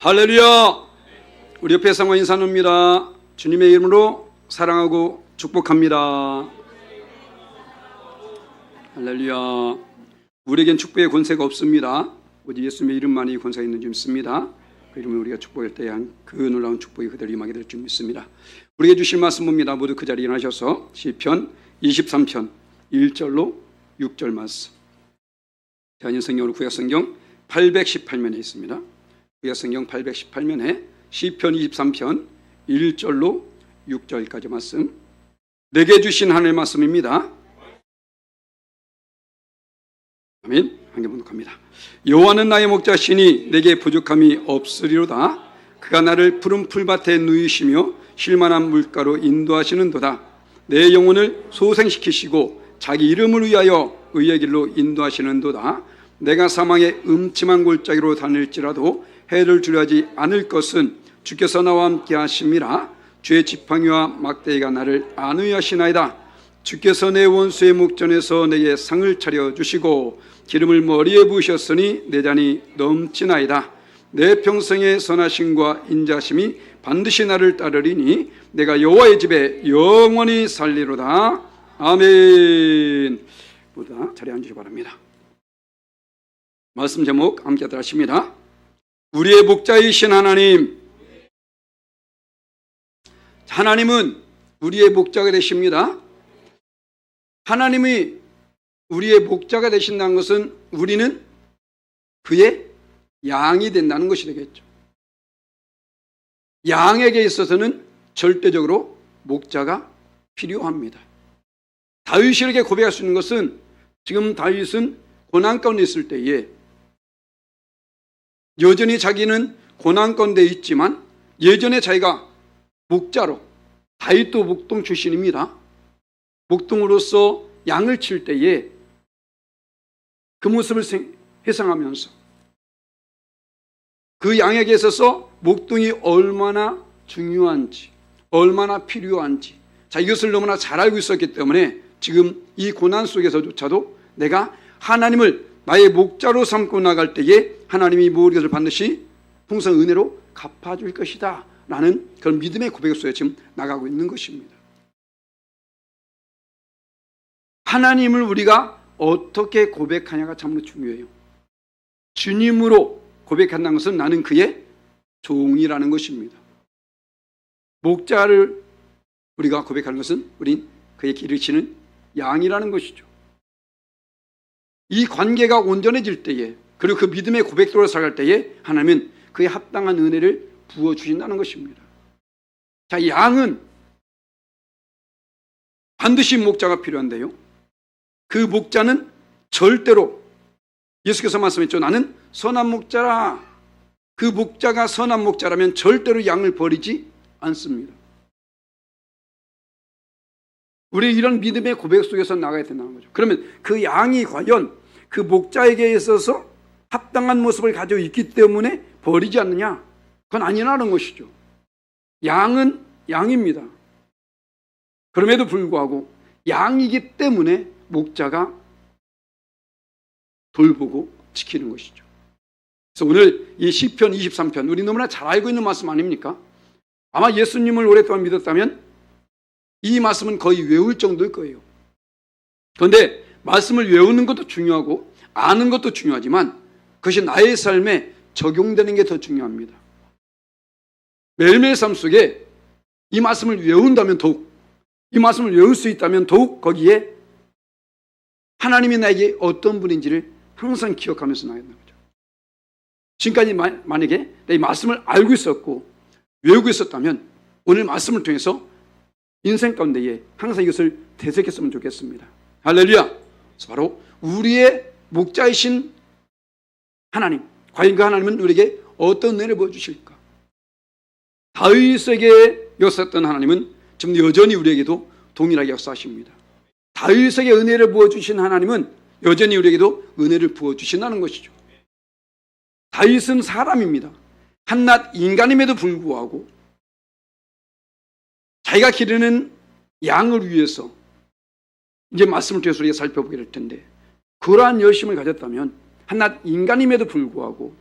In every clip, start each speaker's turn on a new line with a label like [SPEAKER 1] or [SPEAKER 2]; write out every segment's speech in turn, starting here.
[SPEAKER 1] 할렐루야! 우리 옆에 상호 인사 나눕니다. 주님의 이름으로 사랑하고 축복합니다. 할렐루야! 우리에겐 축복의 권세가 없습니다. 오직 예수님의 이름만이 권세가 있는 줄 믿습니다. 그 이름을 우리가 축복할 때에 그 놀라운 축복이 그대로 임하게 될 줄 믿습니다. 우리에게 주실 말씀 봅니다. 모두 그 자리에 일어나셔서 시편 23편 1절로 6절 말씀, 대한인성경으로 구약성경 818면에 있습니다. 구약성경 818면에 시편 23편 1절로 6절까지 말씀, 내게 주신 하나님의 말씀입니다. 아멘. 한 개 번독합니다. 여호와는 나의 목자시니 내게 부족함이 없으리로다. 그가 나를 푸른 풀밭에 누이시며 쉴만한 물가로 인도하시는도다. 내 영혼을 소생시키시고 자기 이름을 위하여 의의 길로 인도하시는도다. 내가 사망의 음침한 골짜기로 다닐지라도 해를 두려워하지 않을 것은 주께서 나와 함께 하심이라. 주의 지팡이와 막대기가 나를 안위하시나이다. 주께서 내 원수의 목전에서 내게 상을 차려주시고 기름을 머리에 부으셨으니 내 잔이 넘치나이다. 내 평생의 선하심과 인자심이 반드시 나를 따르리니 내가 여호와의 집에 영원히 살리로다. 아멘. 모두 다 자리에 앉으시기 바랍니다. 말씀 제목 함께 하십니다. 우리의 목자이신 하나님. 하나님은 우리의 목자가 되십니다. 하나님이 우리의 목자가 되신다는 것은 우리는 그의 양이 된다는 것이 되겠죠. 양에게 있어서는 절대적으로 목자가 필요합니다. 다윗에게 고백할 수 있는 것은, 지금 다윗은 고난 가운데 있을 때에 여전히 자기는 고난 가운데 있지만 예전에 자기가 목자로, 다윗도 목동 출신입니다. 목동으로서 양을 칠 때에 그 모습을 회상하면서 그 양에게 있어서 목동이 얼마나 중요한지, 얼마나 필요한지, 자, 이것을 너무나 잘 알고 있었기 때문에 지금 이 고난 속에서조차도 내가 하나님을 나의 목자로 삼고 나갈 때에 하나님이 모든 것을 반드시 풍성한 은혜로 갚아줄 것이다 라는 그런 믿음의 고백 속에 지금 나가고 있는 것입니다. 하나님을 우리가 어떻게 고백하냐가 참으로 중요해요. 주님으로 고백한다는 것은 나는 그의 종이라는 것입니다. 목자를 우리가 고백하는 것은 우린 그의 길을 치는 양이라는 것이죠. 이 관계가 온전해질 때에, 그리고 그 믿음의 고백도로 살아갈 때에 하나님은 그에 합당한 은혜를 부어주신다는 것입니다. 자, 양은 반드시 목자가 필요한데요, 그 목자는 절대로, 예수께서 말씀했죠. 나는 선한 목자라. 그 목자가 선한 목자라면 절대로 양을 버리지 않습니다. 우리 이런 믿음의 고백 속에서 나가야 된다는 거죠. 그러면 그 양이 과연 그 목자에게 있어서 합당한 모습을 가지고 있기 때문에 버리지 않느냐? 그건 아니라는 것이죠. 양은 양입니다. 그럼에도 불구하고 양이기 때문에 목자가 돌보고 지키는 것이죠. 그래서 오늘 이 시편 23편, 우리 너무나 잘 알고 있는 말씀 아닙니까? 아마 예수님을 오랫동안 믿었다면 이 말씀은 거의 외울 정도일 거예요. 그런데 말씀을 외우는 것도 중요하고 아는 것도 중요하지만 그것이 나의 삶에 적용되는 게 더 중요합니다. 매일매일 삶 속에 이 말씀을 외운다면 더욱, 이 말씀을 외울 수 있다면 더욱 거기에 하나님이 나에게 어떤 분인지를 항상 기억하면서 나가야 되는 거죠. 지금까지 만약에 내가 이 말씀을 알고 있었고 외우고 있었다면 오늘 말씀을 통해서 인생 가운데에 항상 이것을 되새겼으면 좋겠습니다. 할렐루야. 그래서 바로 우리의 목자이신 하나님, 과연 그 하나님은 우리에게 어떤 은혜를 보여주실까? 다윗에게 역사했던 하나님은 지금 여전히 우리에게도 동일하게 역사하십니다. 다윗에게 은혜를 부어주신 하나님은 여전히 우리에게도 은혜를 부어주신다는 것이죠. 다윗은 사람입니다. 한낱 인간임에도 불구하고 자기가 기르는 양을 위해서, 이제 말씀을 통해서 우리가 살펴보게 될 텐데, 그러한 열심을 가졌다면, 한낱 인간임에도 불구하고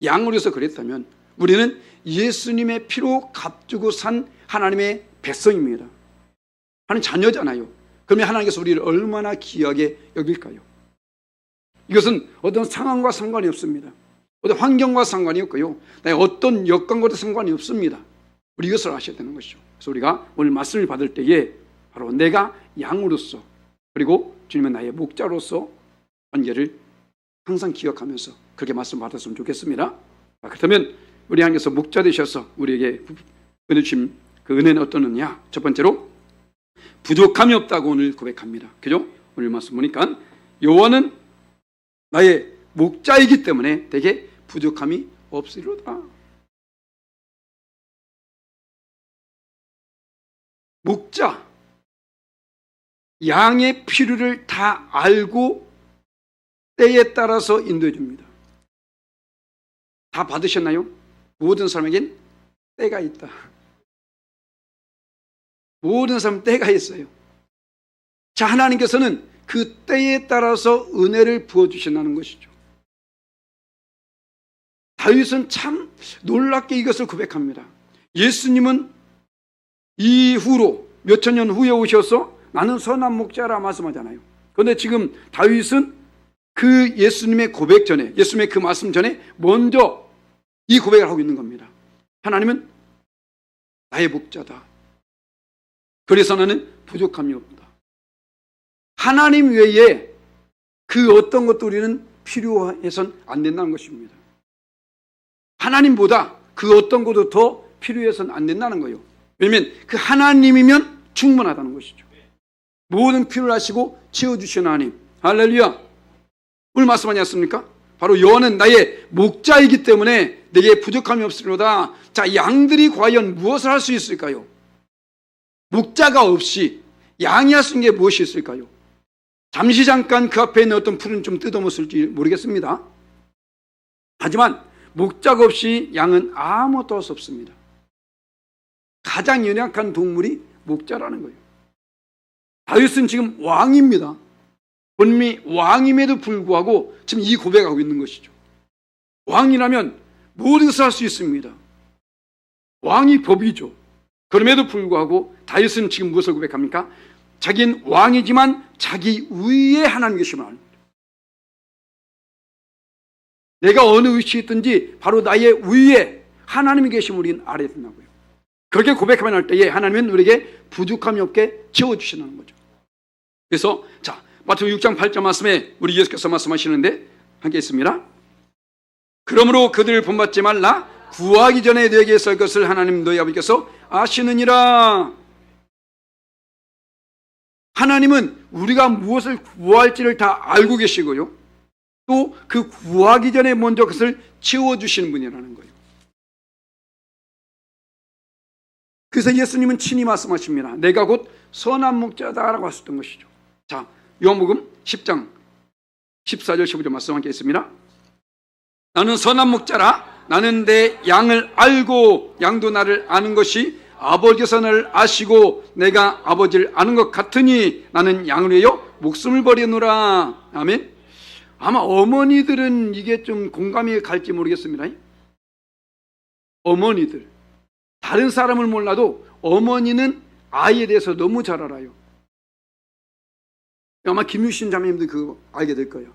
[SPEAKER 1] 양을 위해서 그랬다면 우리는 예수님의 피로 값주고 산 하나님의 백성입니다. 하나님 자녀잖아요. 그러면 하나님께서 우리를 얼마나 귀하게 여길까요? 이것은 어떤 상황과 상관이 없습니다. 어떤 환경과 상관이 없고요. 어떤 여건과도 상관이 없습니다. 우리 이것을 아셔야 되는 것이죠. 그래서 우리가 오늘 말씀을 받을 때에 바로 내가 양으로서 그리고 주님은 나의 목자로서 관계를 항상 기억하면서 그렇게 말씀 받았으면 좋겠습니다. 그렇다면 우리 하나님께서 목자 되셔서 우리에게 보내주신 그 은혜는 어떤 은혜냐? 첫 번째로 부족함이 없다고 오늘 고백합니다. 그죠? 오늘 말씀 보니까 여호와는 나의 목자이기 때문에 되게 부족함이 없으리로다. 목자, 양의 필요를 다 알고 때에 따라서 인도해 줍니다. 다 받으셨나요? 모든 사람에겐 때가 있다. 모든 사람 때가 있어요. 자, 하나님께서는 그 때에 따라서 은혜를 부어주신다는 것이죠. 다윗은 참 놀랍게 이것을 고백합니다. 예수님은 이후로 몇천 년 후에 오셔서 나는 선한 목자라 말씀하잖아요. 그런데 지금 다윗은 그 예수님의 고백 전에, 예수님의 그 말씀 전에 먼저 이 고백을 하고 있는 겁니다. 하나님은 나의 목자다. 그래서 나는 부족함이 없다. 하나님 외에 그 어떤 것도 우리는 필요해서는 안 된다는 것입니다. 하나님보다 그 어떤 것도 더 필요해서는 안 된다는 거예요. 왜냐하면 그 하나님이면 충분하다는 것이죠. 모든 필요를 하시고 채워주시는 하나님. 할렐루야. 오늘 말씀하지 않습니까? 바로 여호와는 나의 목자이기 때문에 내게 부족함이 없으리로다. 자, 양들이 과연 무엇을 할 수 있을까요? 목자가 없이 양이 할 수 있는 게 무엇이 있을까요? 잠시 잠깐 그 앞에 있는 어떤 풀은 좀 뜯어먹을지 모르겠습니다. 하지만 목자가 없이 양은 아무것도 할 수 없습니다. 가장 연약한 동물이 목자라는 거예요. 다윗은 지금 왕입니다. 본인이 왕임에도 불구하고 지금 이 고백하고 있는 것이죠. 왕이라면 모든 것을 할 수 있습니다. 왕이 법이죠. 그럼에도 불구하고 다윗은 지금 무엇을 고백합니까? 자기는 왕이지만 자기 위에 하나님 계심을 압니다. 내가 어느 위치에 있든지 바로 나의 위에 하나님이 계심을 우리는 알아야 된다고요. 그렇게 고백하면 할 때에 하나님은 우리에게 부족함이 없게 채워주시는 거죠. 그래서 자, 마태복음 6장 8절 말씀에 우리 예수께서 말씀하시는데 함께 있습니다. 그러므로 그들을 본받지 말라. 구하기 전에 너에게 있을 것을 하나님 너희 아버지께서 아시느니라. 하나님은 우리가 무엇을 구할지를 다 알고 계시고요. 또 그 구하기 전에 먼저 그것을 채워주시는 분이라는 거예요. 그래서 예수님은 친히 말씀하십니다. 내가 곧 선한 목자다라고 하셨던 것이죠. 자, 요한복음 10장 14절 15절 말씀 함께 있습니다. 나는 선한 목자라. 나는 내 양을 알고 양도 나를 아는 것이 아버지께서 나를 아시고 내가 아버지를 아는 것 같으니 나는 양을 위하여 목숨을 버리노라. 아멘. 아마 어머니들은 이게 좀 공감이 갈지 모르겠습니다. 어머니들, 다른 사람을 몰라도 어머니는 아이에 대해서 너무 잘 알아요. 아마 김유신 자매님도 그거 알게 될 거예요.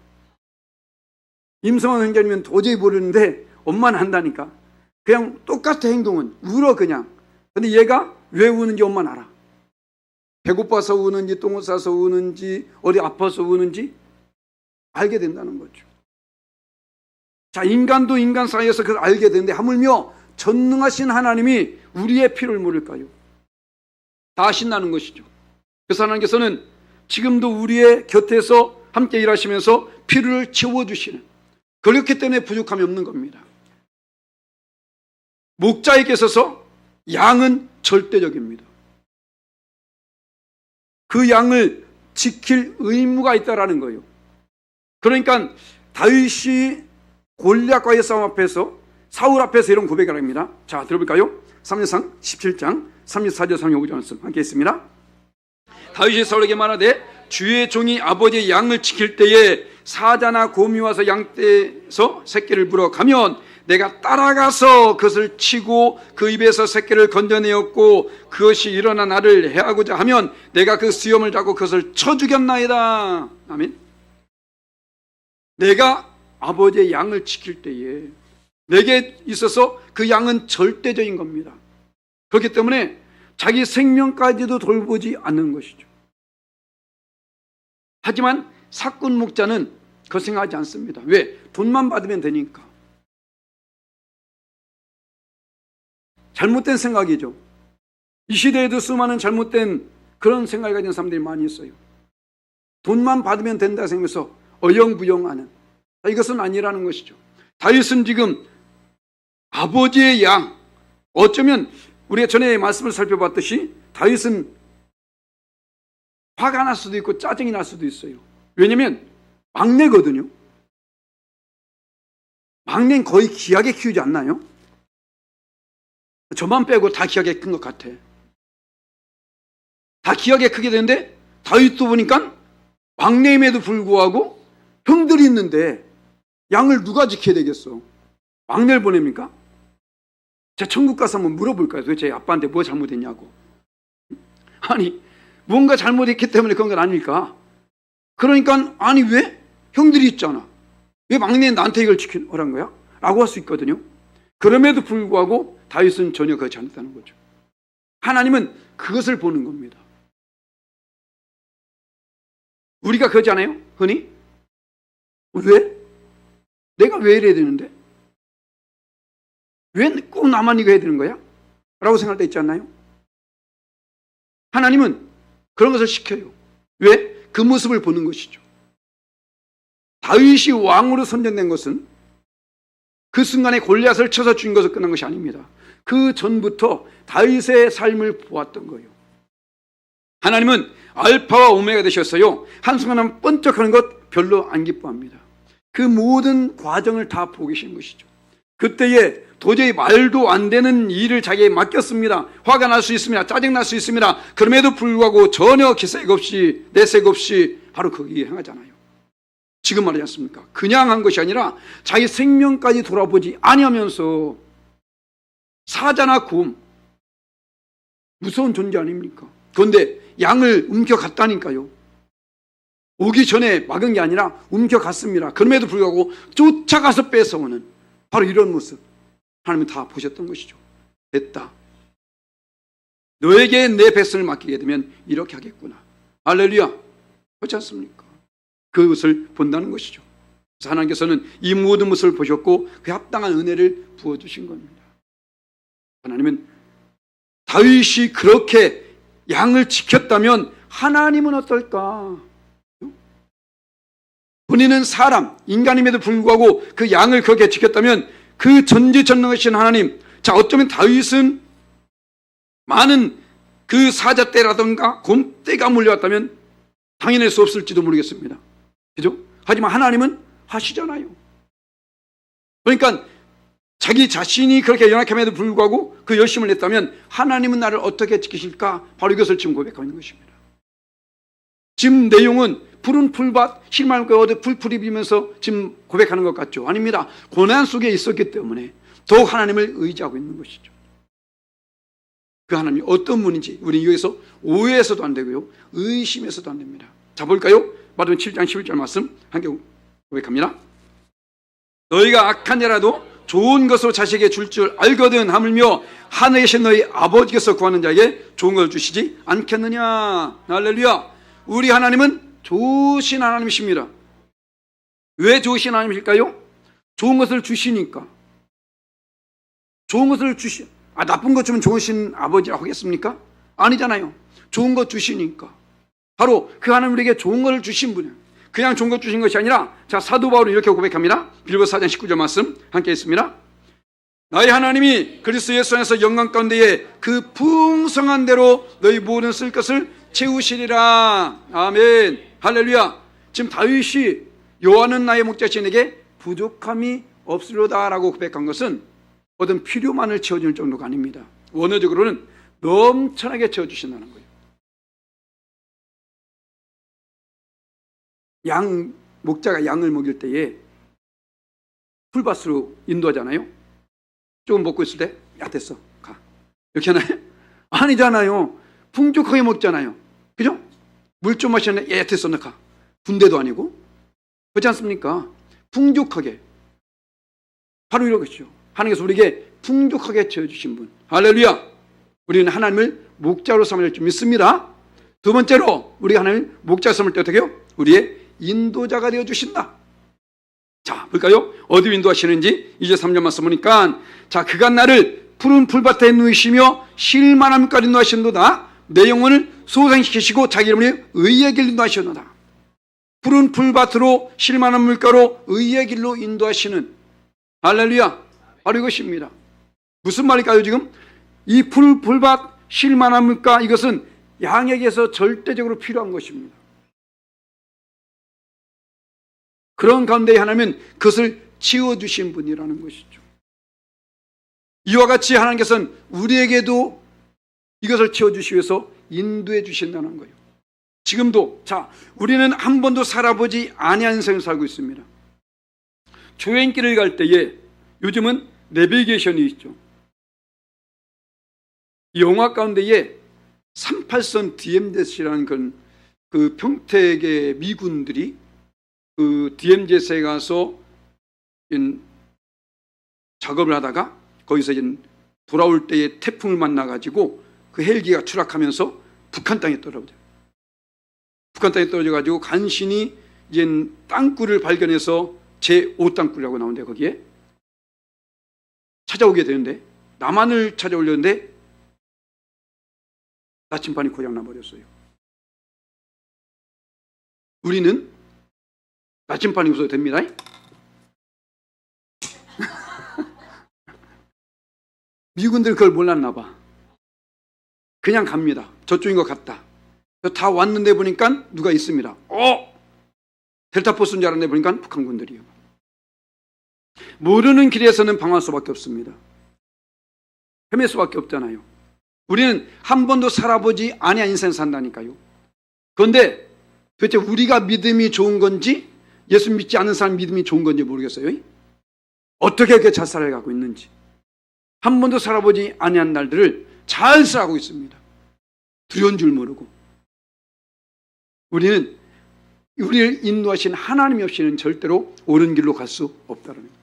[SPEAKER 1] 임성환 형제님은 도저히 모르는데 엄마는 한다니까. 그냥 똑같아. 행동은 울어 그냥. 근데 얘가 왜 우는지 엄마는 알아. 배고파서 우는지 똥을 싸서 우는지 어디 아파서 우는지 알게 된다는 거죠. 자, 인간도 인간 사이에서 그걸 알게 되는데 하물며 전능하신 하나님이 우리의 필요를 모를까요? 다 아신다는 것이죠. 그래서 하나님께서는 지금도 우리의 곁에서 함께 일하시면서 필요를 채워주시는, 그렇기 때문에 부족함이 없는 겁니다. 목자에게 있어서 양은 절대적입니다. 그 양을 지킬 의무가 있다라는 거예요. 그러니까 다윗이 골리앗과의 싸움 앞에서, 사울 앞에서 이런 고백을 합니다. 자, 들어볼까요? 사무엘상 17장 34절 35절 말씀 함께 있습니다. 다윗이 사울에게 말하되 주의 종이 아버지의 양을 지킬 때에 사자나 곰이 와서 양떼에서 새끼를 물어가면 내가 따라가서 그것을 치고 그 입에서 새끼를 건져내었고 그것이 일어나 나를 해하고자 하면 내가 그 수염을 잡고 그것을 쳐 죽였나이다. 아멘. 내가 아버지의 양을 지킬 때에 내게 있어서 그 양은 절대적인 겁니다. 그렇기 때문에 자기 생명까지도 돌보지 않는 것이죠. 하지만 사꾼 목자는 그거 생각하지 않습니다. 왜? 돈만 받으면 되니까. 잘못된 생각이죠. 이 시대에도 수많은 잘못된 그런 생각을 가진 사람들이 많이 있어요. 돈만 받으면 된다 생각해서 어영부영하는, 이것은 아니라는 것이죠. 다윗은 지금 아버지의 양, 어쩌면 우리가 전에 말씀을 살펴봤듯이 다윗은 화가 날 수도 있고 짜증이 날 수도 있어요. 왜냐하면 막내거든요. 막내는 거의 귀하게 키우지 않나요? 저만 빼고 다 귀하게 큰 것 같아. 다 귀하게 크게 되는데 다윗도 보니까 막내임에도 불구하고 형들이 있는데 양을 누가 지켜야 되겠어? 막내를 보냅니까? 제가 천국 가서 한번 물어볼까요? 도대체 아빠한테 뭐 잘못했냐고. 아니 뭔가 잘못했기 때문에 그런 건 아닐까? 그러니까 아니 왜? 형들이 있잖아. 왜 막내는 나한테 이걸 지키라는 거야? 라고 할 수 있거든요. 그럼에도 불구하고 다윗은 전혀 그렇지 않다는 거죠. 하나님은 그것을 보는 겁니다. 우리가 그러지 않아요? 흔히? 왜? 내가 왜 이래야 되는데? 왜 꼭 나만 이거 해야 되는 거야? 라고 생각할 때 있지 않나요? 하나님은 그런 것을 시켜요. 왜? 그 모습을 보는 것이죠. 다윗이 왕으로 선정된 것은 그 순간에 골리앗을 쳐서 죽인 것을 끝난 것이 아닙니다. 그 전부터 다윗의 삶을 보았던 거예요. 하나님은 알파와 오메가 되셨어요. 한순간 번쩍하는 것 별로 안 기뻐합니다. 그 모든 과정을 다 보고 계신 것이죠. 그때에 도저히 말도 안 되는 일을 자기에게 맡겼습니다. 화가 날 수 있습니다. 짜증 날 수 있습니다. 그럼에도 불구하고 전혀 기색 없이 내색 없이 바로 거기에 행하잖아요. 지금 말하지 않습니까? 그냥 한 것이 아니라 자기 생명까지 돌아보지 아니하면서 사자나 곰, 무서운 존재 아닙니까? 그런데 양을 옮겨갔다니까요. 오기 전에 막은 게 아니라 옮겨갔습니다. 그럼에도 불구하고 쫓아가서 뺏어오는 바로 이런 모습 하나님은 다 보셨던 것이죠. 됐다. 너에게 내 백성을 맡기게 되면 이렇게 하겠구나. 할렐루야. 그렇지 않습니까? 그것을 본다는 것이죠. 그래서 하나님께서는 이 모든 모습을 보셨고 그 합당한 은혜를 부어주신 겁니다. 하나님은 다윗이 그렇게 양을 지켰다면 하나님은 어떨까? 본인은 사람, 인간임에도 불구하고 그 양을 그렇게 지켰다면 그 전지전능하신 하나님, 자 어쩌면 다윗은 많은 그 사자떼라든가 곰떼가 몰려왔다면 당연할 수 없을지도 모르겠습니다. 그죠? 하지만 하나님은 하시잖아요. 그러니까 자기 자신이 그렇게 연약함에도 불구하고 그 열심을 냈다면 하나님은 나를 어떻게 지키실까? 바로 이것을 지금 고백하고 있는 것입니다. 지금 내용은 푸른 풀밭, 실망과 어디 풀풀이 비면서 지금 고백하는 것 같죠? 아닙니다. 고난 속에 있었기 때문에 더욱 하나님을 의지하고 있는 것이죠. 그 하나님이 어떤 분인지 우리 여기서 오해해서도 안 되고요, 의심해서도 안 됩니다. 자 볼까요? 마태복음 7장 11절 말씀 함께 고백합니다. 너희가 악한 자라도 좋은 것으로 자식에게 줄 줄 알거든 하물며 하늘에 계신 너희 아버지께서 구하는 자에게 좋은 걸 주시지 않겠느냐. 할렐루야. 우리 하나님은 좋으신 하나님이십니다. 왜 좋으신 하나님이실까요? 좋은 것을 주시니까. 좋은 것을 나쁜 것 주면 좋으신 아버지라고 하겠습니까? 아니잖아요. 좋은 것 주시니까. 바로 그 하나님 우리에게 좋은 것을 주신 분이에요. 그냥 좋은 것 주신 것이 아니라, 자 사도 바울은 이렇게 고백합니다. 빌립보서 4장 19절 말씀 함께 있습니다. 나의 하나님이 그리스도 예수 안에서 영광 가운데에 그 풍성한 대로 너희 모든 쓸 것을 채우시리라. 아멘. 할렐루야. 지금 다윗이 여호와는 나의 목자신에게 부족함이 없으리로다라고 고백한 것은 어떤 필요만을 채워줄 정도가 아닙니다. 원어적으로는 넘쳐나게 채워주신다는 거예요. 목자가 양을 먹일 때에 풀밭으로 인도하잖아요. 조금 먹고 있을 때, 야, 됐어, 가. 이렇게 하나요? 아니잖아요. 풍족하게 먹잖아요. 그죠? 물 좀 마시는데, 예, 됐어, 너 가. 군대도 아니고. 그렇지 않습니까? 풍족하게. 바로 이러겠죠. 하나님께서 우리에게 풍족하게 채워주신 분. 할렐루야. 우리는 하나님을 목자로 삼을 줄 믿습니다. 두 번째로 우리가 하나님을 목자로 삼을 때 어떻게 해요? 우리의 인도자가 되어주신다. 자, 볼까요? 어디 인도하시는지 이제 3절 말씀 보니까, 자, 그가 나를 푸른 풀밭에 누이시며 쉴만함까지 인도하시는도다. 내 영혼을 소생시키시고 자기 이름으로 의의 길로 인도하시는도다. 푸른 풀밭으로 쉴만한 물가로 의의 길로 인도하시는, 할렐루야, 바로 이것입니다. 무슨 말일까요? 지금 이 풀밭 쉴만한 물가, 이것은 양에게서 절대적으로 필요한 것입니다. 그런 가운데 하나님은 그것을 지어주신 분이라는 것이죠. 이와 같이 하나님께서는 우리에게도 이것을 지어주시기 위해서 인도해 주신다는 거예요. 지금도, 자, 우리는 한 번도 살아보지 아니한 인생을 살고 있습니다. 조행길을 갈 때에 요즘은 내비게이션이 있죠. 이 영화 가운데에 38선 DMZ라는 그 평택의 미군들이 그 DMZ에 가서 작업을 하다가 거기서 돌아올 때에 태풍을 만나가지고 그 헬기가 추락하면서 북한 땅에 떨어져요. 북한 땅에 떨어져가지고 간신히 땅굴을 발견해서 제5땅굴이라고 나오는데 거기에 찾아오게 되는데, 남한을 찾아오려는데 나침반이 고장나 버렸어요. 우리는 나침반이 없어도 됩니다. 미군들은 그걸 몰랐나 봐. 그냥 갑니다. 저쪽인 것 같다. 다 왔는데 보니까 누가 있습니다. 델타포스인 줄 알았는데 보니까 북한군들이에요. 모르는 길에서는 방황할 수밖에 없습니다. 헤맬 수밖에 없잖아요. 우리는 한 번도 살아보지 아니한 인생을 산다니까요. 그런데 도대체 우리가 믿음이 좋은 건지, 예수 믿지 않는 사람 믿음이 좋은 건지 모르겠어요. 어떻게 그렇게 잘 살아가고 있는지. 한 번도 살아보지 아니한 날들을 잘 살아가고 있습니다. 두려운 줄 모르고. 우리는 우리를 인도하신 하나님이 없이는 절대로 옳은 길로 갈 수 없다는 거예요.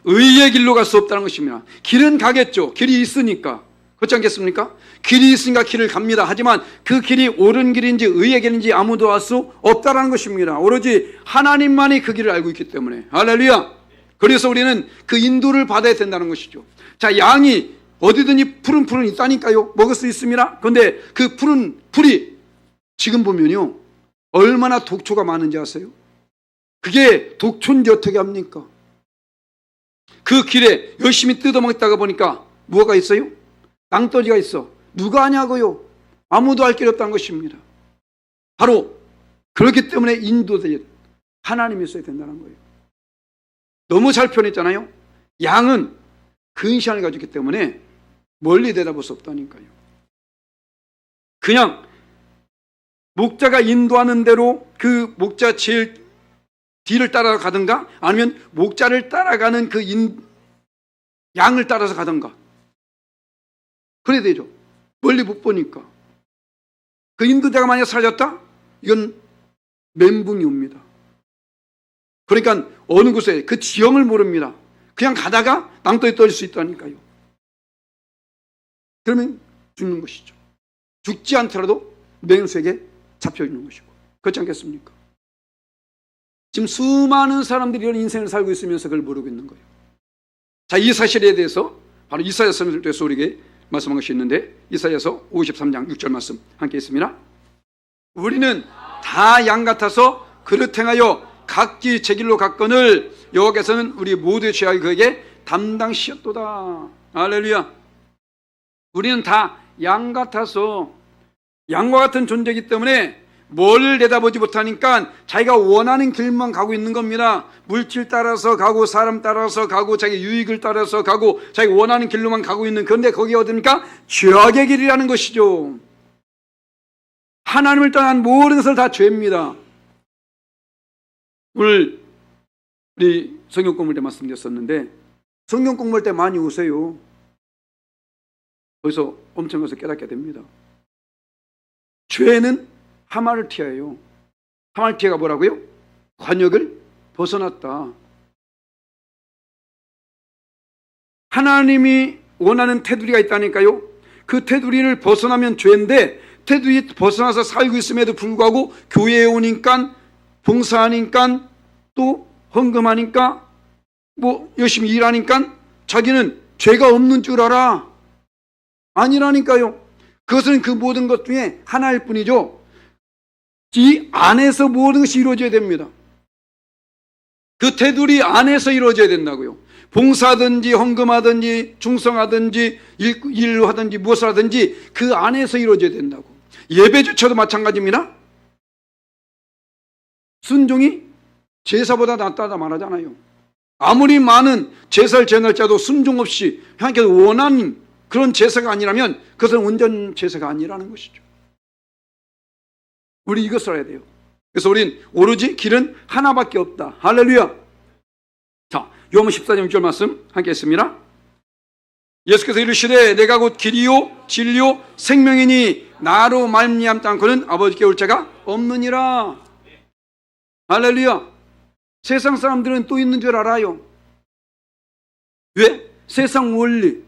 [SPEAKER 1] 의의 길로 갈 수 없다는 것입니다. 길은 가겠죠. 길이 있으니까. 그렇지 않겠습니까? 길이 있으니까 길을 갑니다. 하지만 그 길이 옳은 길인지 의의 길인지 아무도 알 수 없다는 것입니다. 오로지 하나님만이 그 길을 알고 있기 때문에. 할렐루야. 그래서 우리는 그 인도를 받아야 된다는 것이죠. 자, 양이 어디든지 푸른 풀은 있다니까요. 먹을 수 있습니다. 그런데 그 푸른 풀이 지금 보면요, 얼마나 독초가 많은지 아세요? 그게 독초인지 어떻게 합니까? 그 길에 열심히 뜯어먹다가 보니까 뭐가 있어요? 낭떠지가 있어. 누가 아냐고요? 아무도 알 길이 없다는 것입니다. 바로 그렇기 때문에 인도될 하나님이 있어야 된다는 거예요. 너무 잘 표현했잖아요. 양은 근시안을 가지고 있기 때문에 멀리 내다볼 수 없다니까요. 그냥 목자가 인도하는 대로 그 목자 제일 뒤를 따라가든가, 아니면 목자를 따라가는 그 양을 따라서 가든가, 그래야 되죠. 멀리 못 보니까. 그 인도자가 만약 사라졌다? 이건 멘붕이 옵니다. 그러니까 어느 곳에 그 지형을 모릅니다. 그냥 가다가 낭떠에 떨어질 수 있다니까요. 그러면 죽는 것이죠. 죽지 않더라도 맹수에게 잡혀 있는 것이고. 그렇지 않겠습니까? 지금 수많은 사람들이 이런 인생을 살고 있으면서 그걸 모르고 있는 거예요. 자, 이 사실에 대해서 바로 이사야서 선생님께서 우리에게 말씀한 것이 있는데, 이사야서 53장 6절 말씀 함께 있습니다. 우리는 다 양 같아서 그릇 행하여 각기 제 길로 갔거늘 여호와께서는 우리 모두의 죄악을 그에게 담당시었도다. 할렐루야. 우리는 다 양 같아서, 양과 같은 존재이기 때문에 뭘 내다보지 못하니까 자기가 원하는 길만 가고 있는 겁니다. 물질 따라서 가고, 사람 따라서 가고, 자기 유익을 따라서 가고, 자기 원하는 길로만 가고 있는, 그런데 거기 어딥니까? 죄악의 길이라는 것이죠. 하나님을 떠난 모든 것을 다 죄입니다. 오늘 우리 성경 공부할 때 말씀드렸었는데, 성경 공부할 때 많이 우세요. 거기서 엄청 것을 깨닫게 됩니다. 죄는 하마르티아예요. 하마르티아가 뭐라고요? 관역을 벗어났다. 하나님이 원하는 테두리가 있다니까요. 그 테두리를 벗어나면 죄인데, 테두리 벗어나서 살고 있음에도 불구하고 교회에 오니까, 봉사하니까, 또 헌금하니까, 뭐 열심히 일하니까 자기는 죄가 없는 줄 알아. 아니라니까요. 그것은 그 모든 것 중에 하나일 뿐이죠. 이 안에서 모든 것이 이루어져야 됩니다. 그 테두리 안에서 이루어져야 된다고요. 봉사하든지 헌금하든지 충성하든지 일하든지 무엇을 하든지 그 안에서 이루어져야 된다고. 예배조차도 마찬가지입니다. 순종이 제사보다 낫다다 말하잖아요. 아무리 많은 제사를 지낼 자도 순종 없이 하나님께서 원하는 그런 제사가 아니라면 그것은 온전 제사가 아니라는 것이죠. 우리 이것을 알아야 돼요. 그래서 우린 오로지 길은 하나밖에 없다. 할렐루야. 자, 요한복음 14장 6절 말씀 함께 했습니다. 예수께서 이르시되 내가 곧 길이요 진리요 생명이니 나로 말미암지 않고는 아버지께 올 자가 없느니라. 할렐루야. 세상 사람들은 또 있는 줄 알아요. 왜? 세상 원리,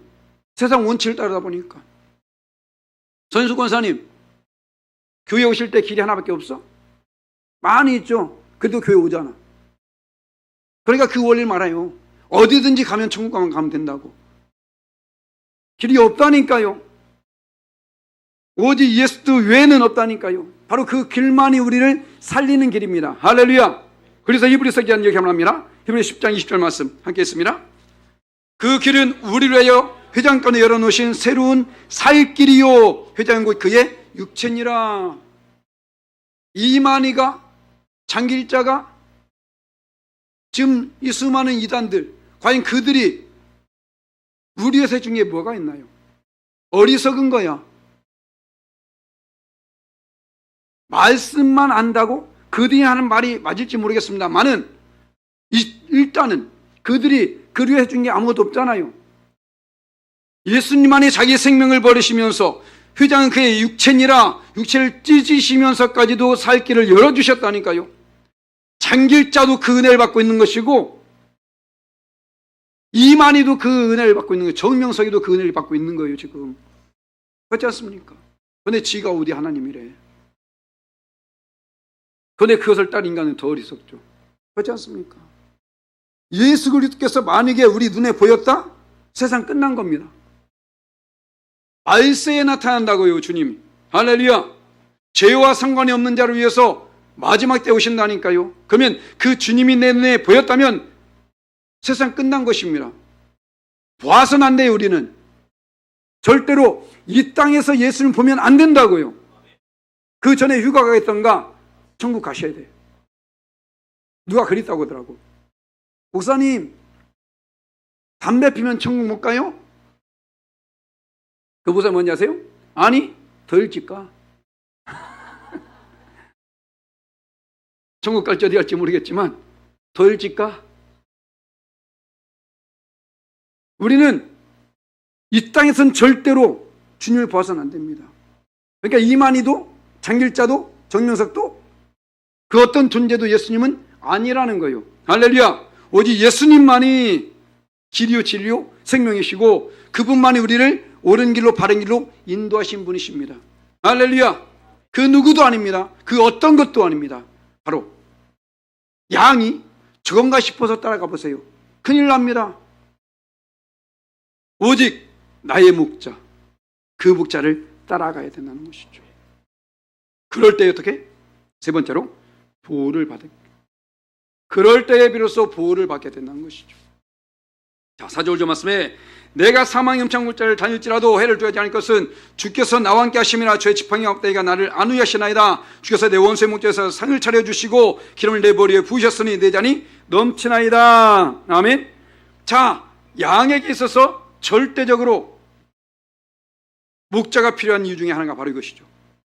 [SPEAKER 1] 세상 원칙을 따르다 보니까. 전수 권사님, 교회 오실 때 길이 하나밖에 없어? 많이 있죠. 그래도 교회 오잖아. 그러니까 그 원리를 말아요. 어디든지 가면 천국 가면 된다고. 길이 없다니까요. 오직 예수 외에는 없다니까요. 바로 그 길만이 우리를 살리는 길입니다. 할렐루야. 그래서 히브리서 기자는 이렇게 말합니다. 히브리서 10장 20절 말씀 함께 했습니다. 그 길은 우리를 위하여 회장권에 열어놓으신 새로운 살 길이요 회장은 곧 그의 육체니라. 이만희가 장길자가 지금 이 수많은 이단들, 과연 그들이 우리의 새 중에 뭐가 있나요? 어리석은 거야. 말씀만 안다고 그들이 하는 말이 맞을지 모르겠습니다만은 일단은 그들이 그를 위해 준 게 아무것도 없잖아요. 예수님만이 자기 생명을 버리시면서 회장은 그의 육체니라 육체를 찢으시면서까지도 살 길을 열어주셨다니까요. 장길자도 그 은혜를 받고 있는 것이고 이만희도 그 은혜를 받고 있는 거예요. 정명석이도 그 은혜를 받고 있는 거예요. 지금 그렇지 않습니까? 그런데 지가 어디 하나님이래. 그런데 그것을 따른 인간은 더 어리석죠. 그렇지 않습니까? 예수 그리스도께서 만약에 우리 눈에 보였다? 세상 끝난 겁니다. 말세에 나타난다고요. 주님이. 할렐루야. 죄와 상관이 없는 자를 위해서 마지막 때 오신다니까요. 그러면 그 주님이 내 눈에 보였다면 세상 끝난 것입니다. 봐서는 안 돼요. 우리는 절대로 이 땅에서 예수를 보면 안 된다고요. 그 전에 휴가 가겠던가 천국 가셔야 돼요. 누가 그랬다고 하더라고. 목사님, 담배 피면 천국 못 가요? 그 목사님 뭔지 아세요? 아니, 더 일찍 가. 천국 갈지 어디 갈지 모르겠지만 더 일찍 가. 우리는 이 땅에서는 절대로 주님을 봐서는 안 됩니다. 그러니까 이만희도 장길자도 정명석도 그 어떤 존재도 예수님은 아니라는 거예요. 할렐루야. 오직 예수님만이 길이요 진리요 생명이시고 그분만이 우리를 옳은 길로 바른 길로 인도하신 분이십니다. 할렐루야. 그 누구도 아닙니다. 그 어떤 것도 아닙니다. 바로 양이 저건가 싶어서 따라가 보세요. 큰일 납니다. 오직 나의 목자, 그 목자를 따라가야 된다는 것이죠. 그럴 때 어떻게? 세 번째로 보호를 받을. 그럴 때에 비로소 보호를 받게 된다는 것이죠. 자, 4절 5절 말씀에 내가 사망 염창물자를 다닐지라도 해를 두지 않을 것은 주께서 나와 함께 하심이라 주의 지팡이 없다이가 나를 안위히 하시나이다. 주께서 내 원수의 목전에서 상을 차려주시고 기름을 내 머리에 부으셨으니 내 잔이 넘치나이다. 아멘. 자, 양에게 있어서 절대적으로 목자가 필요한 이유 중에 하나가 바로 이것이죠.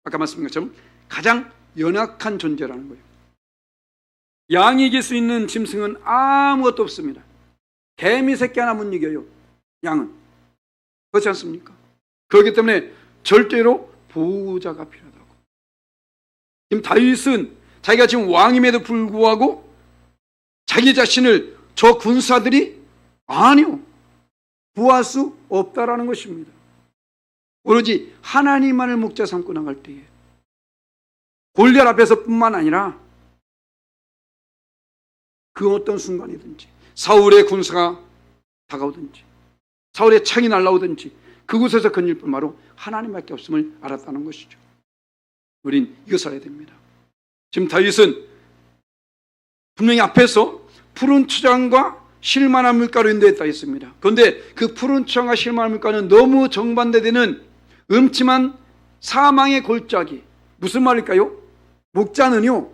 [SPEAKER 1] 아까 말씀드린 것처럼 가장 연약한 존재라는 거예요. 양이 이길 수 있는 짐승은 아무것도 없습니다. 개미 새끼 하나 못 이겨요. 양은. 그렇지 않습니까? 그렇기 때문에 절대로 보호자가 필요하다고. 지금 다윗은 자기가 지금 왕임에도 불구하고 자기 자신을 저 군사들이 아니요, 구할 수 없다라는 것입니다. 오로지 하나님만을 목자 삼고 나갈 때에 골리앗 앞에서뿐만 아니라 그 어떤 순간이든지 사울의 군사가 다가오든지 사울의 창이 날라오든지 그곳에서 건질 뿐 바로 하나님밖에 없음을 알았다는 것이죠. 우린 이것을 알아야 됩니다. 지금 다윗은 분명히 앞에서 푸른 초장과 실만한 물가로 인도했다 했습니다. 그런데 그 푸른 초장과 실만한 물가는 너무 정반대되는 음침한 사망의 골짜기. 무슨 말일까요? 목자는요,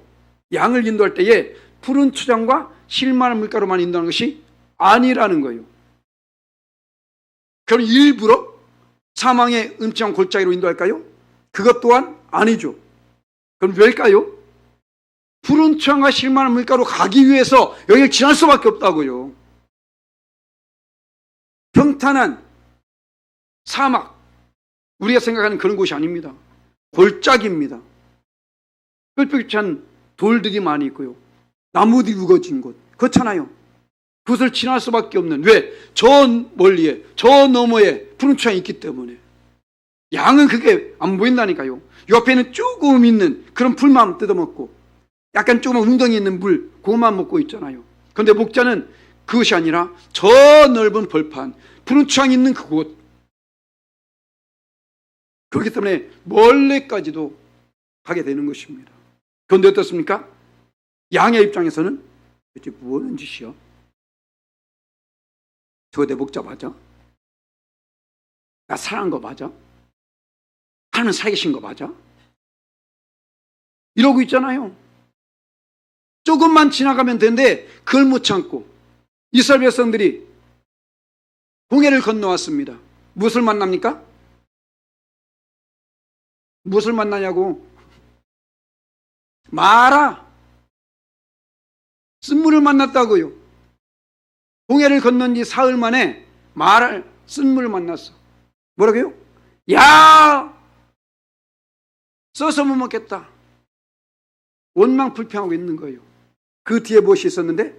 [SPEAKER 1] 양을 인도할 때에 푸른 초장과 실만한 물가로만 인도하는 것이 아니라는 거예요. 그럼 일부러 사망의 음침한 골짜기로 인도할까요? 그것 또한 아니죠. 그럼 왜일까요? 푸른 초장과 실만한 물가로 가기 위해서 여기를 지날 수밖에 없다고요. 평탄한 사막, 우리가 생각하는 그런 곳이 아닙니다. 골짜기입니다. 펼펼찬 돌들이 많이 있고요, 나무들이 우거진 곳, 그렇잖아요. 그것을 지날 수밖에 없는, 왜? 저 멀리에, 저 너머에 푸른 초장이 있기 때문에. 양은 그게 안 보인다니까요. 옆에는 조금 있는 그런 풀만 뜯어먹고 약간 조금 웅덩이 있는 물, 그것만 먹고 있잖아요. 그런데 목자는 그것이 아니라 저 넓은 벌판, 푸른 초장이 있는 그곳, 그렇기 때문에 멀리까지도 가게 되는 것입니다. 그런데 어떻습니까? 양의 입장에서는 도대체 뭐하는 짓이야? 저거 내 목자 맞아? 나 사랑한 거 맞아? 하나님 살아계신 거 맞아? 이러고 있잖아요. 조금만 지나가면 되는데 그걸 못 참고 이스라엘 백성들이 홍해를 건너왔습니다. 무엇을 만납니까? 무엇을 만나냐고? 마라, 쓴물을 만났다고요. 홍해를 건넌 지 사흘 만에 마라, 쓴물을 만났어. 뭐라고요? 야, 써서 못 먹겠다. 원망 불평하고 있는 거예요. 그 뒤에 무엇이 있었는데?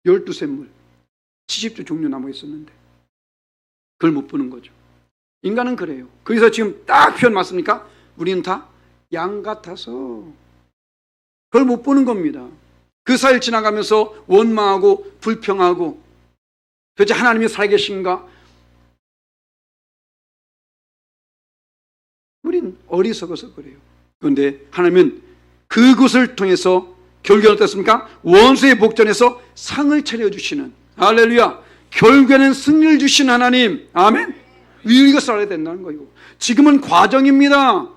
[SPEAKER 1] 12샘물, 70조 종류 나무 있었는데 그걸 못 보는 거죠. 인간은 그래요. 그래서 지금 딱 표현 맞습니까? 우리는 다 양 같아서 그걸 못 보는 겁니다. 그 사이를 지나가면서 원망하고 불평하고 도대체 하나님이 살아계신가? 우린 어리석어서 그래요. 그런데 하나님은 그곳을 통해서 결국에는 어떻습니까? 원수의 복전에서 상을 차려주시는, 할렐루야, 결국에는 승리를 주신 하나님, 아멘. 이것을 알아야 된다는 거예요. 지금은 과정입니다.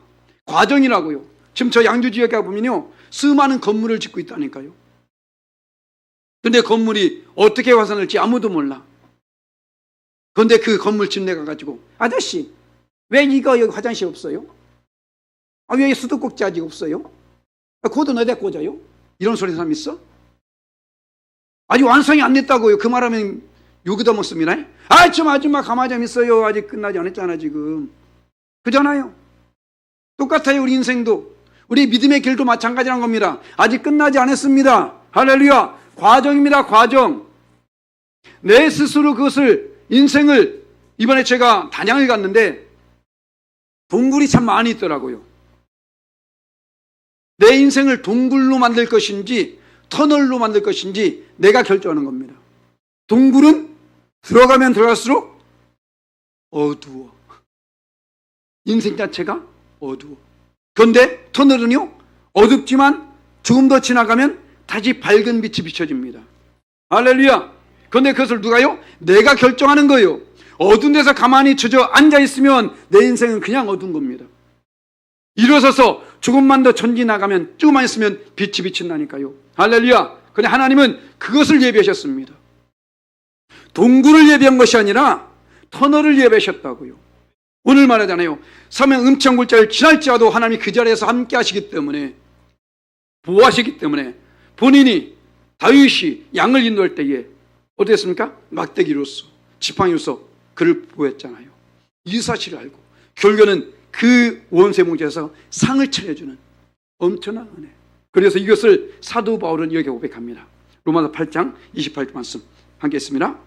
[SPEAKER 1] 과정이라고요. 지금 저 양주 지역에 보면요, 수많은 건물을 짓고 있다니까요. 근데 건물이 어떻게 화산을지 아무도 몰라. 그런데 그 건물 짓내 가가지고, 아저씨, 왜 이거 여기 화장실 없어요? 아, 왜 수도꼭지 아직 없어요? 그것도 어디다 꽂아요? 이런 소리 사람 있어? 아직 완성이 안 됐다고요. 그 말하면 욕이도 먹습니다. 아, 좀 아줌마 가만히 좀 있어요. 아직 끝나지 않았잖아 지금. 그잖아요. 똑같아요. 우리 인생도, 우리 믿음의 길도 마찬가지란 겁니다. 아직 끝나지 않았습니다. 할렐루야. 과정입니다. 과정. 내 스스로 그것을, 인생을, 이번에 제가 단양을 갔는데 동굴이 참 많이 있더라고요. 내 인생을 동굴로 만들 것인지 터널로 만들 것인지 내가 결정하는 겁니다. 동굴은 들어가면 들어갈수록 어두워. 인생 자체가 어두워. 그런데 터널은요, 어둡지만 조금 더 지나가면 다시 밝은 빛이 비춰집니다. 할렐루야. 그런데 그것을 누가요? 내가 결정하는 거예요. 어두운 데서 가만히 앉아있으면 내 인생은 그냥 어두운 겁니다. 일어서서 조금만 더 전진 나가면, 조금만 있으면 빛이 비친다니까요. 할렐루야. 그런데 하나님은 그것을 예비하셨습니다. 동굴을 예비한 것이 아니라 터널을 예비하셨다고요. 오늘 말하잖아요. 사명 음창 골짜기를 지날지라도 하나님이 그 자리에서 함께 하시기 때문에, 보호하시기 때문에 본인이 다윗이 양을 인도할 때에 어땠습니까? 막대기로서 지팡이로서 그를 보였잖아요. 이 사실을 알고 결국에는 그 원수의 문제에서 상을 차려주는 엄청난 은혜. 그래서 이것을 사도 바울은 여기 고백합니다. 로마서 8장 28절 말씀 함께 했습니다.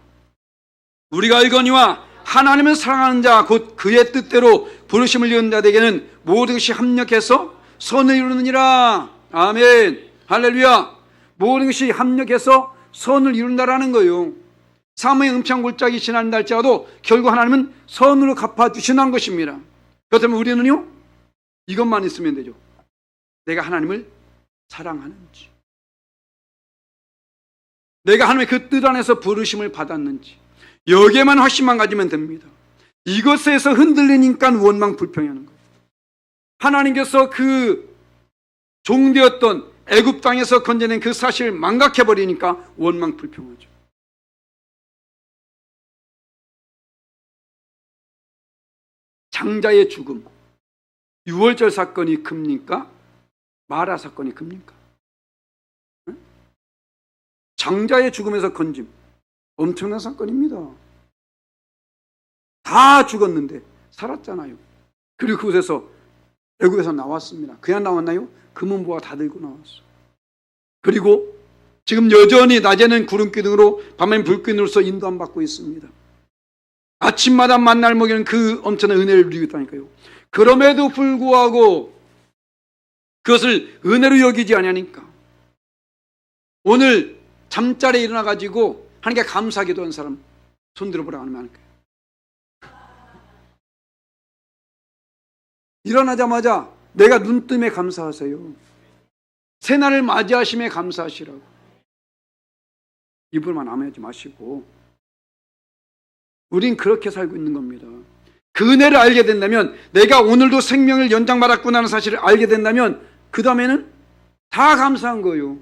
[SPEAKER 1] 우리가 알거니와 하나님을 사랑하는 자 곧 그의 뜻대로 부르심을 이룬 자에게는 모든 것이 합력해서 선을 이루느니라. 아멘. 할렐루야. 모든 것이 합력해서 선을 이룬다라는 거예요. 사망의 음창 골짜기 지난다 할지라도 결국 하나님은 선으로 갚아주신다는 것입니다. 그렇다면 우리는요, 이것만 있으면 되죠. 내가 하나님을 사랑하는지, 내가 하나님의 그 뜻 안에서 부르심을 받았는지, 여기에만 확신만 가지면 됩니다. 이것에서 흔들리니까 원망 불평하는 거예요. 하나님께서 그 종되었던 애굽 땅에서 건져낸 그 사실을 망각해버리니까 원망 불평하죠. 장자의 죽음, 유월절 사건이 큽니까? 마라 사건이 큽니까? 장자의 죽음에서 건짐, 엄청난 사건입니다. 다 죽었는데 살았잖아요. 그리고 그곳에서 애굽에서 나왔습니다. 그냥 나왔나요? 금은보화 다 들고 나왔어요. 그리고 지금 여전히 낮에는 구름기둥으로 밤에는 불기둥으로서 인도함 받고 있습니다. 아침마다 만날 먹이는 그 엄청난 은혜를 누리고 있다니까요. 그럼에도 불구하고 그것을 은혜로 여기지 아니하니까 오늘 잠자리에 일어나가지고 하나님께 감사하기도 한 사람 손 들어보라고 하면 안 할까요? 일어나자마자 내가 눈뜸에 감사하세요. 새날을 맞이하심에 감사하시라고. 이불만 암하지 마시고 우린 그렇게 살고 있는 겁니다. 그 은혜를 알게 된다면, 내가 오늘도 생명을 연장받았구나 하는 사실을 알게 된다면 그 다음에는 다 감사한 거예요.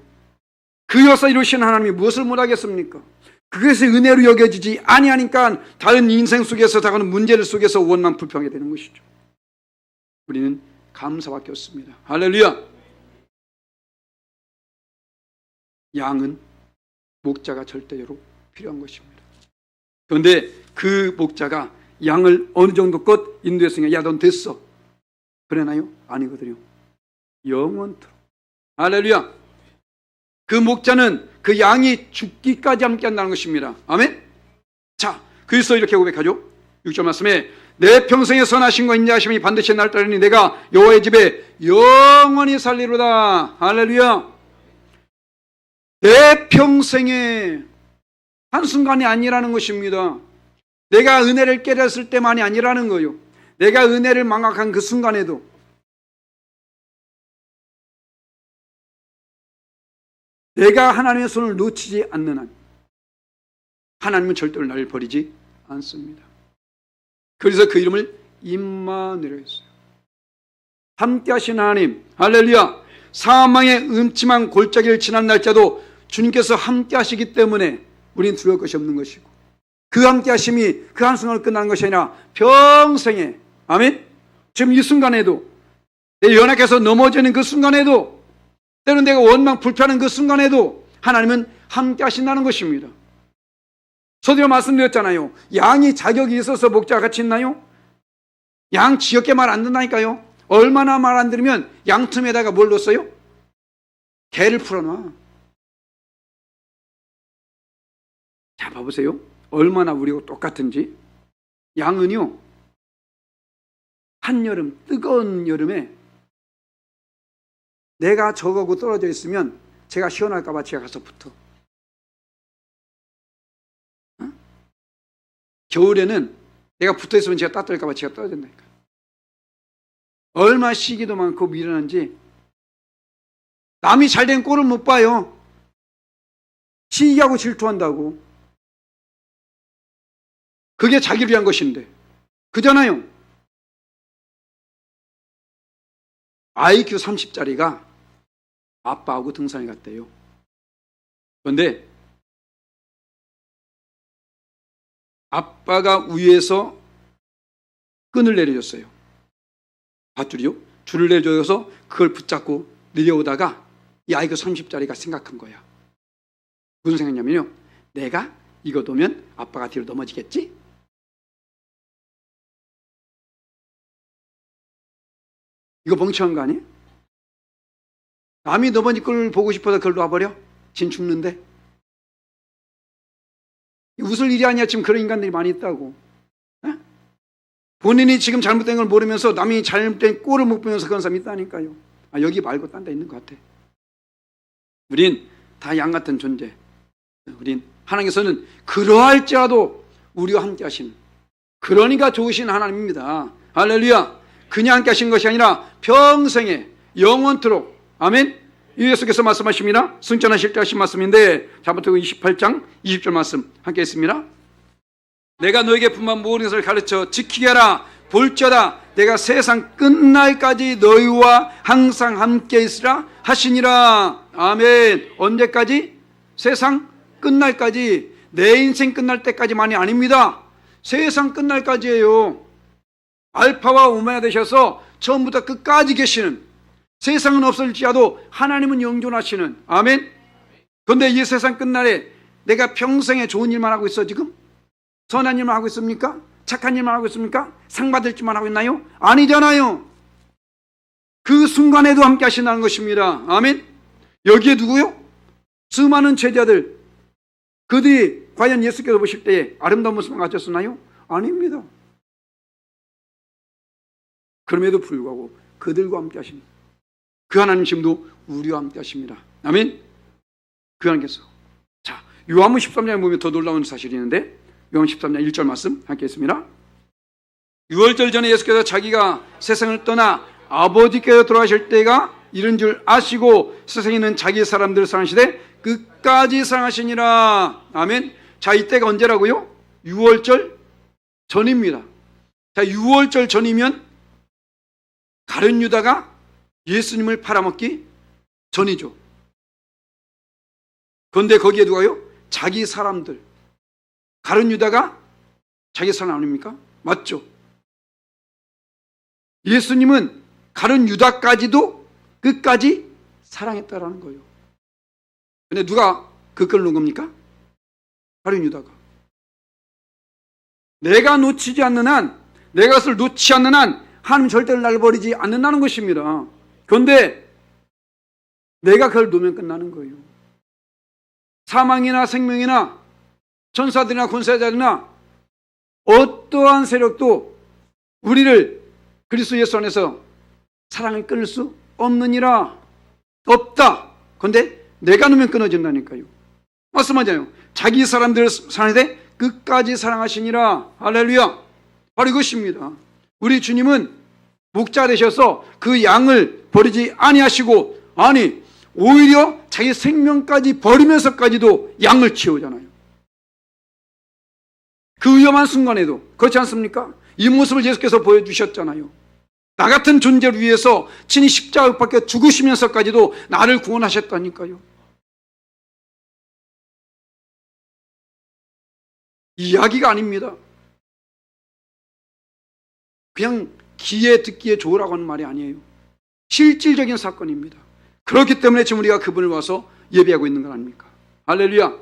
[SPEAKER 1] 그 역사 이루신 하나님이 무엇을 못하겠습니까? 그것이 은혜로 여겨지지 아니하니까 다른 인생 속에서 다가오는 문제들 속에서 원망 불평하게 되는 것이죠. 우리는 감사밖에 없습니다. 할렐루야. 양은 목자가 절대적으로 필요한 것입니다. 그런데 그 목자가 양을 어느 정도껏 인도했으니까 야, 넌 됐어. 그러나요? 아니거든요. 영원토록. 할렐루야. 그 목자는 그 양이 죽기까지 함께 한다는 것입니다. 아멘. 자, 그래서 이렇게 고백하죠. 6절 말씀에 내 평생에 선하신 거 인자하심이 반드시 날 따르니 내가 여호와의 집에 영원히 살리로다. 할렐루야. 내 평생에 한순간이 아니라는 것입니다. 내가 은혜를 깨렸을 때만이 아니라는 거예요. 내가 은혜를 망각한 그 순간에도 내가 하나님의 손을 놓치지 않는 한 하나님은 절대로 나를 버리지 않습니다. 그래서 그 이름을 임마누엘 했어요. 함께 하신 하나님. 할렐루야. 사망의 음침한 골짜기를 지난 날짜도 주님께서 함께 하시기 때문에 우리는 두려울 것이 없는 것이고, 그 함께 하심이 그 한순간을 끝나는 것이 아니라 평생에, 아멘. 지금 이 순간에도, 내 연약해서 넘어지는 그 순간에도, 때로는 내가 원망 불평하는 그 순간에도 하나님은 함께 하신다는 것입니다. 저도 말씀드렸잖아요. 양이 자격이 있어서 목자가 같이 있나요? 양 지겹게 말 안 듣나니까요. 얼마나 말 안 들으면 양 틈에다가 뭘 넣었어요? 개를 풀어놔. 자, 봐보세요. 얼마나 우리하고 똑같은지. 양은요, 한여름, 뜨거운 여름에 내가 저거하고 떨어져 있으면 제가 시원할까봐 제가 가서 붙어. 어? 겨울에는 내가 붙어 있으면 제가 따뜻할까봐 제가 떨어진다니까. 얼마나 시기도 많고 미련한지. 남이 잘된 꼴을 못 봐요. 시기하고 질투한다고. 그게 자기를 위한 것인데. 그잖아요. IQ 30짜리가 아빠하고 등산에 갔대요. 그런데 아빠가 위에서 끈을 내려줬어요. 밧줄이요? 줄을 내려줘서 그걸 붙잡고 내려오다가 이 IQ 30짜리가 생각한 거야. 무슨 생각이냐면요, 내가 이거 놓으면 아빠가 뒤로 넘어지겠지? 이거 멍청한 거 아니에요? 남이 넘어질 걸 보고 싶어서 그걸 놔버려? 진 죽는데? 웃을 일이 아니야. 지금 그런 인간들이 많이 있다고. 에? 본인이 지금 잘못된 걸 모르면서 남이 잘못된 꼴을 못 보면서 그런 사람이 있다니까요. 아, 여기 말고 딴 데 있는 것 같아. 우린 다 양 같은 존재. 우린 하나님께서는 그러할지라도 우리와 함께 하시는, 그러니까 좋으신 하나님입니다. 할렐루야. 그냥 함께 하신 것이 아니라 평생에 영원토록. 아멘. 예수께서 말씀하십니다. 승천하실 때 하신 말씀인데, 자부터 28장 20절 말씀 함께 했습니다. 내가 너에게 분만 모든 것을 가르쳐 지키게 하라. 볼지어다 내가 세상 끝날까지 너희와 항상 함께 있으라 하시니라. 아멘. 언제까지? 세상 끝날까지. 내 인생 끝날 때까지만이 아닙니다. 세상 끝날까지예요. 알파와 오메가 되셔서 처음부터 끝까지 계시는, 세상은 없을지라도 하나님은 영존하시는. 아멘. 그런데 이 세상 끝날에 내가 평생에 좋은 일만 하고 있어? 지금 선한 일만 하고 있습니까? 착한 일만 하고 있습니까? 상 받을 줄만 하고 있나요? 아니잖아요. 그 순간에도 함께 하신다는 것입니다. 아멘. 여기에 누구요? 수많은 제자들, 그들이 과연 예수께서 보실 때에 아름다운 모습을 가졌었나요? 아닙니다. 그럼에도 불구하고 그들과 함께 하십니다. 그 하나님 지금도 우리와 함께 하십니다. 아멘. 그 하나님께서. 자, 요한복음 13장에 보면 더 놀라운 사실이 있는데, 요한복음 13장 1절 말씀 함께 했습니다. 유월절 전에 예수께서 자기가 세상을 떠나 아버지께서 돌아가실 때가 이른 줄 아시고 세상에는 자기 사람들을 사랑하시되 끝까지 사랑하시니라. 아멘. 자, 이때가 언제라고요? 유월절 전입니다. 자, 유월절 전이면 가룟 유다가 예수님을 팔아먹기 전이죠. 그런데 거기에 누가요? 자기 사람들. 가룟 유다가 자기 사람 아닙니까? 맞죠? 예수님은 가룟 유다까지도 끝까지 사랑했다라는 거예요. 근데 누가 그 끈을 놓은 겁니까? 가룟 유다가. 내가 놓치지 않는 한, 내가 그것을 놓지 않는 한 하나님 절대로 날 버리지 않는다는 것입니다. 그런데 내가 그걸 놓으면 끝나는 거예요. 사망이나 생명이나 천사들이나 권세자들이나 어떠한 세력도 우리를 그리스도 예수 안에서 사랑을 끊을 수 없느니라. 없다. 그런데 내가 놓으면 끊어진다니까요. 말씀하잖아요. 자기 사람들을 사랑하되 끝까지 사랑하시니라. 할렐루야. 바로 이것입니다. 우리 주님은 목자 되셔서 그 양을 버리지 아니하시고, 아니 오히려 자기 생명까지 버리면서까지도 양을 치우잖아요. 그 위험한 순간에도. 그렇지 않습니까? 이 모습을 예수께서 보여주셨잖아요. 나 같은 존재를 위해서 친히 십자가 밖에 죽으시면서까지도 나를 구원하셨다니까요. 이야기가 아닙니다. 그냥 귀에 듣기에 좋으라고 하는 말이 아니에요. 실질적인 사건입니다. 그렇기 때문에 지금 우리가 그분을 와서 예배하고 있는 건 아닙니까? 할렐루야.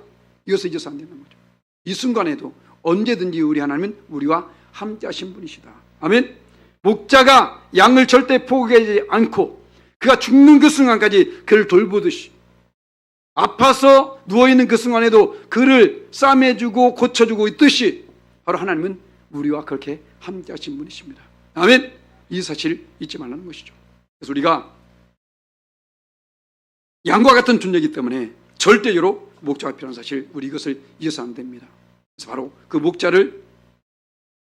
[SPEAKER 1] 이것을 잊어서 안 되는 거죠. 이 순간에도 언제든지 우리 하나님은 우리와 함께 하신 분이시다. 아멘. 목자가 양을 절대 포기하지 않고 그가 죽는 그 순간까지 그를 돌보듯이, 아파서 누워있는 그 순간에도 그를 싸매주고 고쳐주고 있듯이 바로 하나님은 우리와 그렇게 함께 하신 분이십니다. 아멘. 이 사실을 잊지 말라는 것이죠. 그래서 우리가 양과 같은 존재이기 때문에 절대로 목자가 필요한 사실, 우리 이것을 잊어서 안 됩니다. 그래서 바로 그 목자를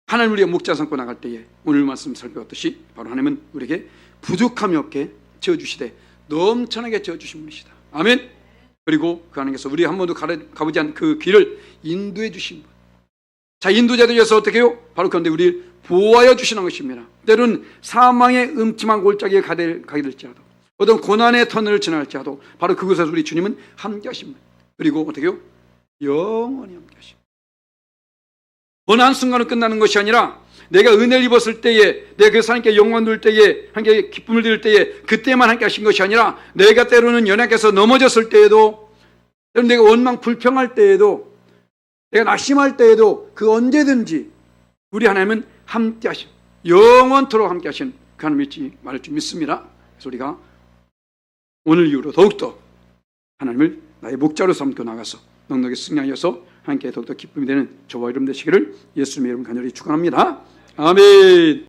[SPEAKER 1] 하나님 우리가 목자 삼고 나갈 때에 오늘 말씀 살펴봤듯이 바로 하나님은 우리에게 부족함이 없게 지어주시되 넘쳐나게 지어주신 분이시다. 아멘. 그리고 그 하나님께서 우리 한 번도 가보지 않은 그 길을 인도해 주신 분. 자, 인도자들에서 어떻게 해요? 바로 그런데 우리를 보호하여 주시는 것입니다. 때로는 사망의 음침한 골짜기에 가게 될지라도, 어떤 고난의 터널을 지날지라도 바로 그곳에서 우리 주님은 함께 하십니다. 그리고 어떻게 해요? 영원히 함께 하십니다. 어느 한순간은 끝나는 것이 아니라 내가 은혜를 입었을 때에, 내가 그 하나님께 영광 돌 때에, 하나님께 기쁨을 드릴 때에 그때만 함께 하신 것이 아니라 내가 때로는 연약해서 넘어졌을 때에도, 여러분, 내가 원망 불평할 때에도, 내가 낙심할 때에도 그 언제든지 우리 하나님은 함께 하신, 영원토록 함께 하신 그 하나님 믿지 말을 줄 믿습니다. 그래서 우리가 오늘 이후로 더욱더 하나님을 나의 목자로 삼고 나가서 넉넉히 승리하여서 함께 더욱더 기쁨이 되는 저와 여러분 되시기를 예수님의 이름 간절히 축원합니다. 아멘.